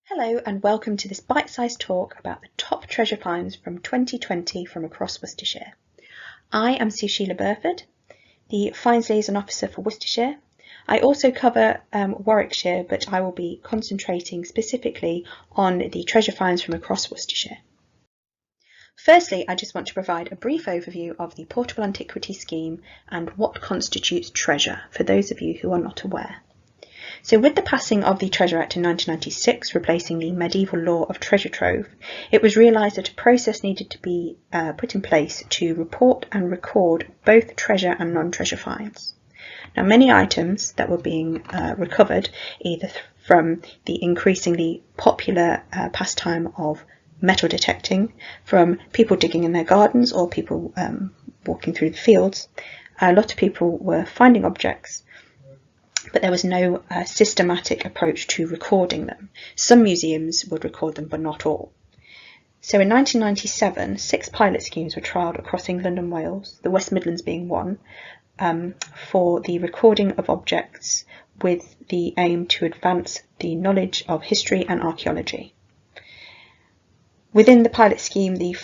Hello and welcome to this bite-sized talk about the top treasure finds from 2020 from across Worcestershire. I am Sushila Burford, the Finds Liaison Officer for Worcestershire. I also cover Warwickshire, but I will be concentrating specifically on the treasure finds from across Worcestershire. Firstly, I just want to provide a brief overview of the Portable Antiquity Scheme and what constitutes treasure for those of you who are not aware. So with the passing of the Treasure Act in 1996, replacing the medieval law of treasure trove, it was realised that a process needed to be put in place to report and record both treasure and non-treasure finds. Now, many items that were being recovered, either from the increasingly popular pastime of metal detecting, from people digging in their gardens or people walking through the fields, a lot of people were finding objects, but there was no systematic approach to recording them. Some museums would record them, but not all. So in 1997, 6 pilot schemes were trialled across England and Wales, the West Midlands being one, for the recording of objects with the aim to advance the knowledge of history and archaeology. Within the pilot scheme, the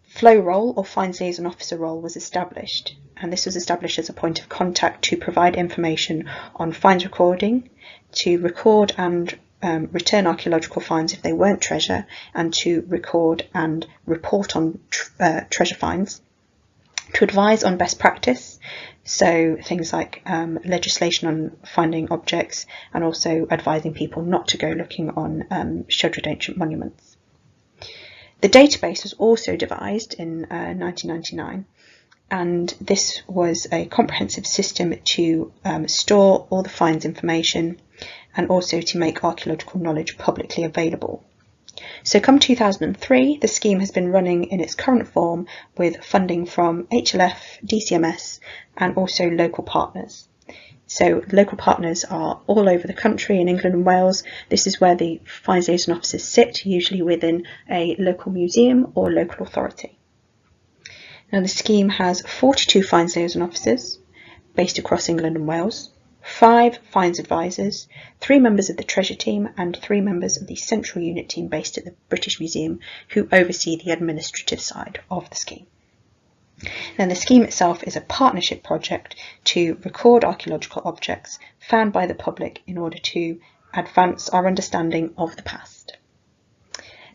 flow role or Finds Liaison Officer role was established, and this was established as a point of contact to provide information on finds recording, to record and return archaeological finds if they weren't treasure, and to record and report on treasure finds, to advise on best practice, so things like legislation on finding objects, and also advising people not to go looking on shuttered ancient monuments. The database was also devised in 1999, and this was a comprehensive system to store all the finds information and also to make archaeological knowledge publicly available. So come 2003, the scheme has been running in its current form with funding from HLF, DCMS and also local partners. So local partners are all over the country in England and Wales. This is where the Finds Liaison Officers sit, usually within a local museum or local authority. Now the scheme has 42 Finds Liaison Officers based across England and Wales, 5 Finds Advisors, 3 members of the Treasure Team and 3 members of the Central Unit Team based at the British Museum who oversee the administrative side of the scheme. Now the scheme itself is a partnership project to record archaeological objects found by the public in order to advance our understanding of the past.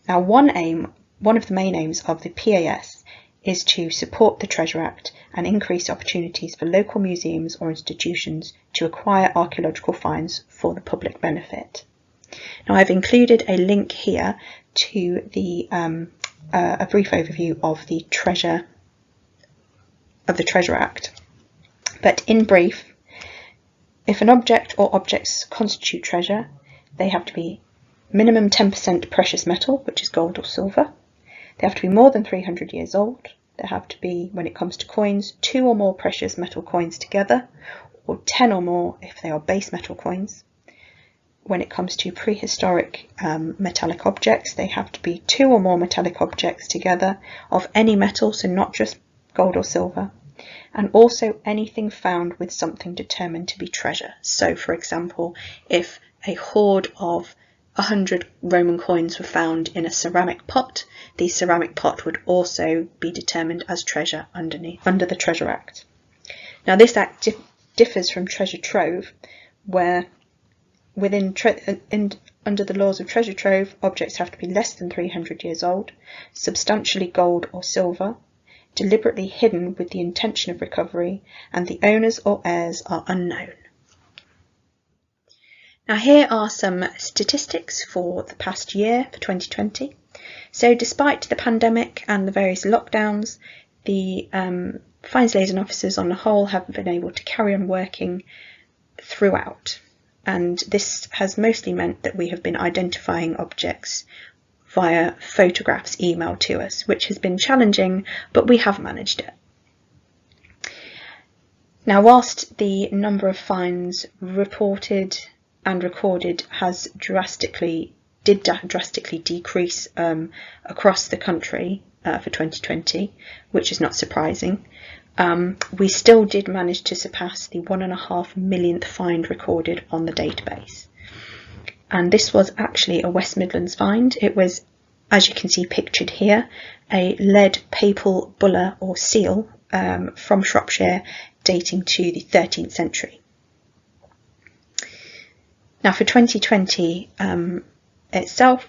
Now one of the main aims of the PAS is to support the Treasure Act and increase opportunities for local museums or institutions to acquire archaeological finds for the public benefit. Now I've included a link here to the a brief overview of the Treasure Act. But in brief, if an object or objects constitute treasure, they have to be minimum 10% precious metal, which is gold or silver. They have to be more than 300 years old. They have to be, when it comes to coins, 2 or more precious metal coins together, or 10 or more if they are base metal coins. When it comes to prehistoric metallic objects, they have to be 2 or more metallic objects together of any metal, so not just gold or silver, and also anything found with something determined to be treasure. So for example, if a hoard of 100 Roman coins were found in a ceramic pot, the ceramic pot would also be determined as treasure under the Treasure Act. Now this act differs from treasure trove, where under the laws of treasure trove, objects have to be less than 300 years old, substantially gold or silver, deliberately hidden with the intention of recovery, and the owners or heirs are unknown. Now here are some statistics for the past year, for 2020. So despite the pandemic and the various lockdowns, the Finds Liaison Officers on the whole have been able to carry on working throughout, and this has mostly meant that we have been identifying objects via photographs emailed to us, which has been challenging, but we have managed it. Now, whilst the number of finds reported and recorded has drastically decrease across the country for 2020, which is not surprising, we still did manage to surpass the 1.5 millionth find recorded on the database. and this was actually a West Midlands find. It was, as you can see pictured here, a lead papal bulla or seal from Shropshire dating to the 13th century. Now for 2020 itself,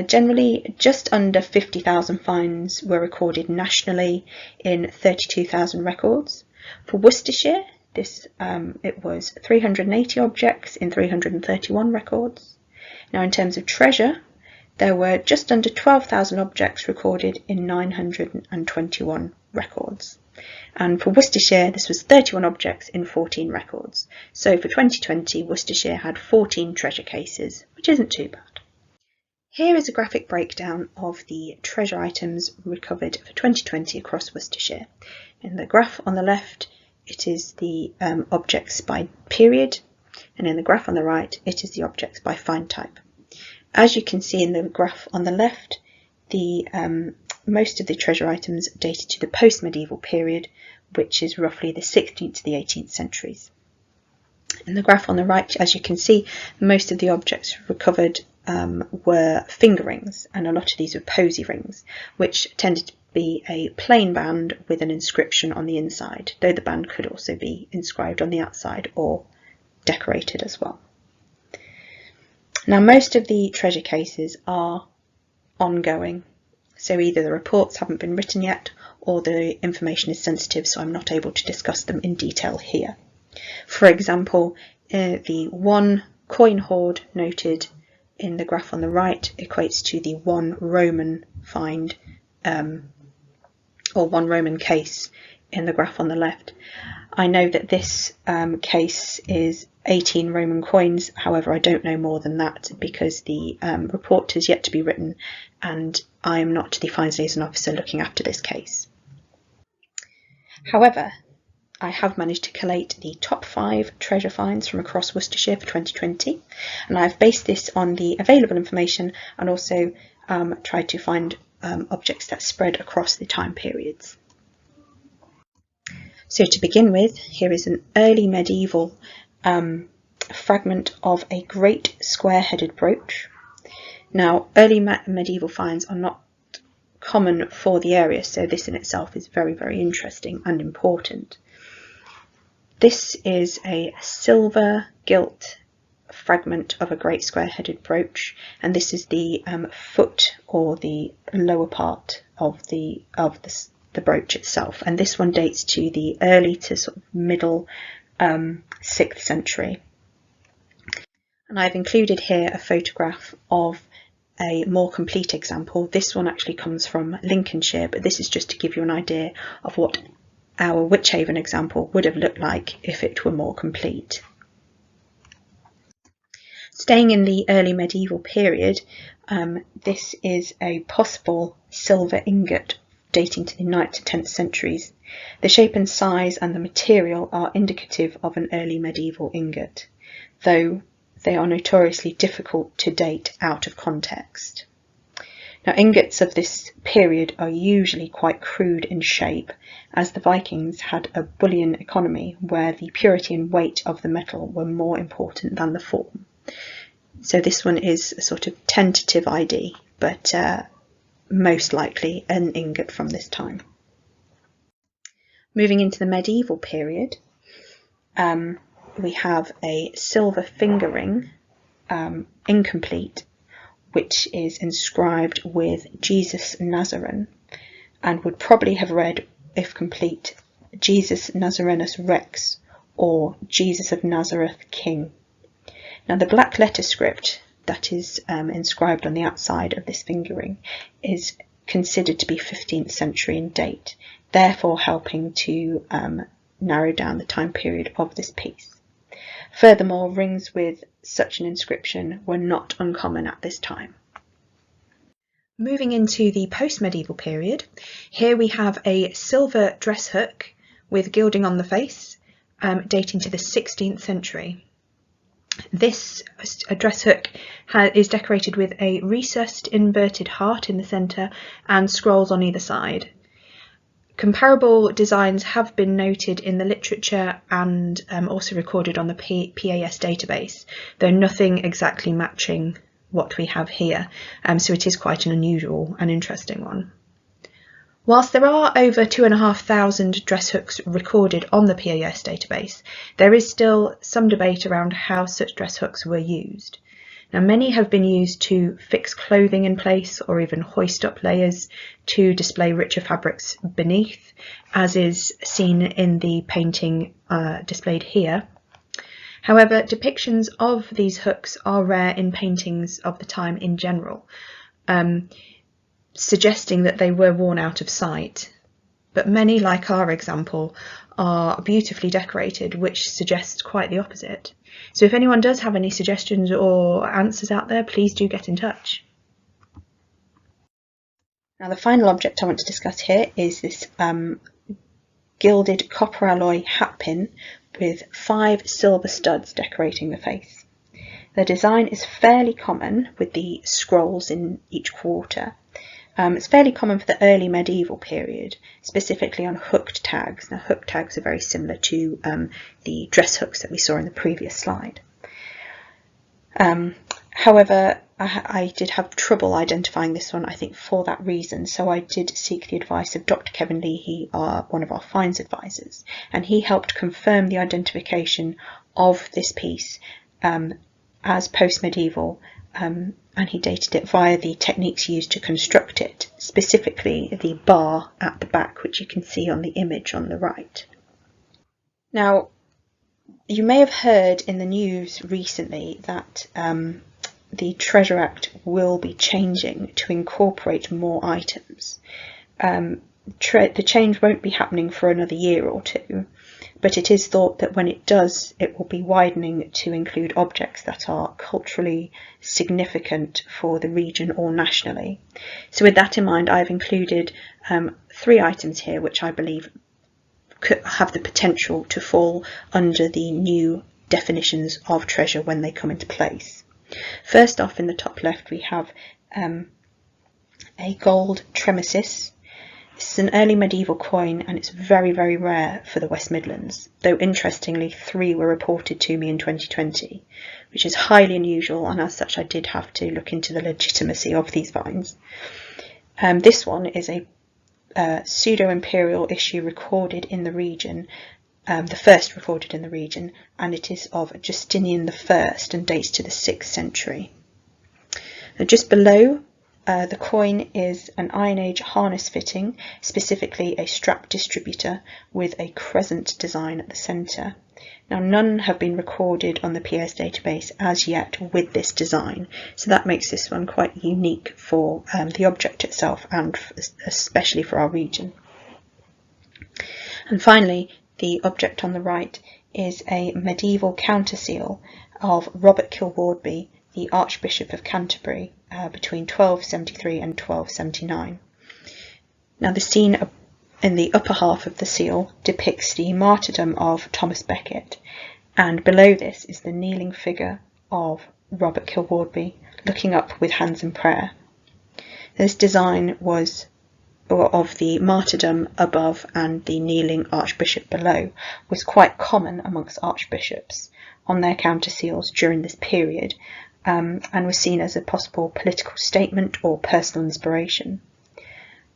generally just under 50,000 finds were recorded nationally in 32,000 records. For Worcestershire, it was 380 objects in 331 records. Now in terms of treasure, there were just under 12,000 objects recorded in 921 records. And for Worcestershire, this was 31 objects in 14 records. So for 2020, Worcestershire had 14 treasure cases, which isn't too bad. Here is a graphic breakdown of the treasure items recovered for 2020 across Worcestershire. In the graph on the left, it is the objects by period, and in the graph on the right, it is the objects by find type. As you can see in the graph on the left, most of the treasure items dated to the post-medieval period, which is roughly the 16th to the 18th centuries. In the graph on the right, as you can see, most of the objects recovered were finger rings, and a lot of these were posy rings, which tended to be a plain band with an inscription on the inside, though the band could also be inscribed on the outside or decorated as well. Now most of the treasure cases are ongoing, so either the reports haven't been written yet or the information is sensitive, so I'm not able to discuss them in detail here. For example, the one coin hoard noted in the graph on the right equates to the one Roman find or one Roman case in the graph on the left. I know that this case is 18 Roman coins, however I don't know more than that because the report is yet to be written and I am not the finds liaison officer looking after this case. However, I have managed to collate the top 5 treasure finds from across Worcestershire for 2020, and I've based this on the available information and also tried to find objects that spread across the time periods. So to begin with, here is an early medieval fragment of a great square-headed brooch. Now, early medieval finds are not common for the area, so this in itself is very, very interesting and important. This is a silver gilt fragment of a great square-headed brooch, and this is the foot or the lower part of the brooch itself, and this one dates to the early to sort of middle 6th century. And I've included here a photograph of a more complete example. This one actually comes from Lincolnshire, but this is just to give you an idea of what our Wychavon example would have looked like if it were more complete. Staying in the early medieval period, this is a possible silver ingot dating to the 9th to 10th centuries. The shape and size and the material are indicative of an early medieval ingot, though they are notoriously difficult to date out of context. Now, ingots of this period are usually quite crude in shape, as the Vikings had a bullion economy where the purity and weight of the metal were more important than the form. So this one is a sort of tentative ID, but most likely an ingot from this time. Moving into the medieval period, we have a silver finger ring, incomplete, which is inscribed with Jesus Nazarene, and would probably have read, if complete, Jesus Nazarenus Rex, or Jesus of Nazareth King. Now the black letter script that is inscribed on the outside of this finger ring is considered to be 15th century in date, therefore helping to narrow down the time period of this piece. Furthermore, rings with such an inscription were not uncommon at this time. Moving into the post-medieval period, here we have a silver dress hook with gilding on the face, dating to the 16th century. This dress hook is decorated with a recessed inverted heart in the centre and scrolls on either side. Comparable designs have been noted in the literature and also recorded on the PAS database, though nothing exactly matching what we have here, so it is quite an unusual and interesting one. Whilst there are over 2,500 dress hooks recorded on the PAS database, there is still some debate around how such dress hooks were used. Now, many have been used to fix clothing in place or even hoist up layers to display richer fabrics beneath, as is seen in the painting displayed here. However, depictions of these hooks are rare in paintings of the time in general, suggesting that they were worn out of sight. But many, like our example, are beautifully decorated, which suggests quite the opposite. So if anyone does have any suggestions or answers out there, please do get in touch. Now, the final object I want to discuss here is this gilded copper alloy hat pin with 5 silver studs decorating the face. The design is fairly common with the scrolls in each quarter. It's fairly common for the early medieval period, specifically on hooked tags. Now, hooked tags are very similar to the dress hooks that we saw in the previous slide. However, I did have trouble identifying this one, I think, for that reason. So I did seek the advice of Dr. Kevin Leahy, one of our finds advisors, and he helped confirm the identification of this piece as post-medieval, and he dated it via the techniques used to construct it, specifically the bar at the back, which you can see on the image on the right. Now, you may have heard in the news recently that the Treasure Act will be changing to incorporate more items. The change won't be happening for another year or two, but it is thought that when it does, it will be widening to include objects that are culturally significant for the region or nationally. So with that in mind, I've included 3 items here which I believe could have the potential to fall under the new definitions of treasure when they come into place. First off, in the top left, we have a gold tremesis. This is an early medieval coin, and it's very, very rare for the West Midlands, though interestingly 3 were reported to me in 2020, which is highly unusual, and as such I did have to look into the legitimacy of these finds. This one is a pseudo-imperial issue recorded in the region, the first recorded in the region, and it is of Justinian I and dates to the 6th century. Now, just below the coin is an Iron Age harness fitting, specifically a strap distributor with a crescent design at the centre. Now, none have been recorded on the PAS database as yet with this design, so that makes this one quite unique for the object itself and especially for our region. And finally, the object on the right is a medieval counter seal of Robert Kilwardby, the Archbishop of Canterbury, between 1273 and 1279. Now, the scene in the upper half of the seal depicts the martyrdom of Thomas Becket, and below this is the kneeling figure of Robert Kilwardby looking up with hands in prayer. This design was of the martyrdom above and the kneeling archbishop below was quite common amongst archbishops on their counter seals during this period, and was seen as a possible political statement or personal inspiration.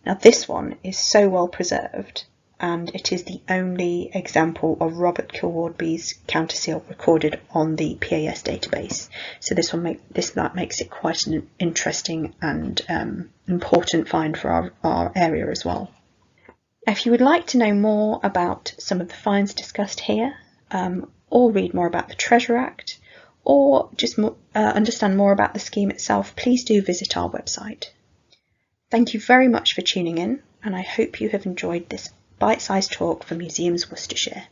Now, this one is so well preserved, and it is the only example of Robert Kilwardby's counter seal recorded on the PAS database. So that makes it quite an interesting and important find for our area as well. If you would like to know more about some of the finds discussed here, or read more about the Treasure Act, or just understand more about the scheme itself, please do visit our website. Thank you very much for tuning in, and I hope you have enjoyed this bite-sized talk for Museums Worcestershire.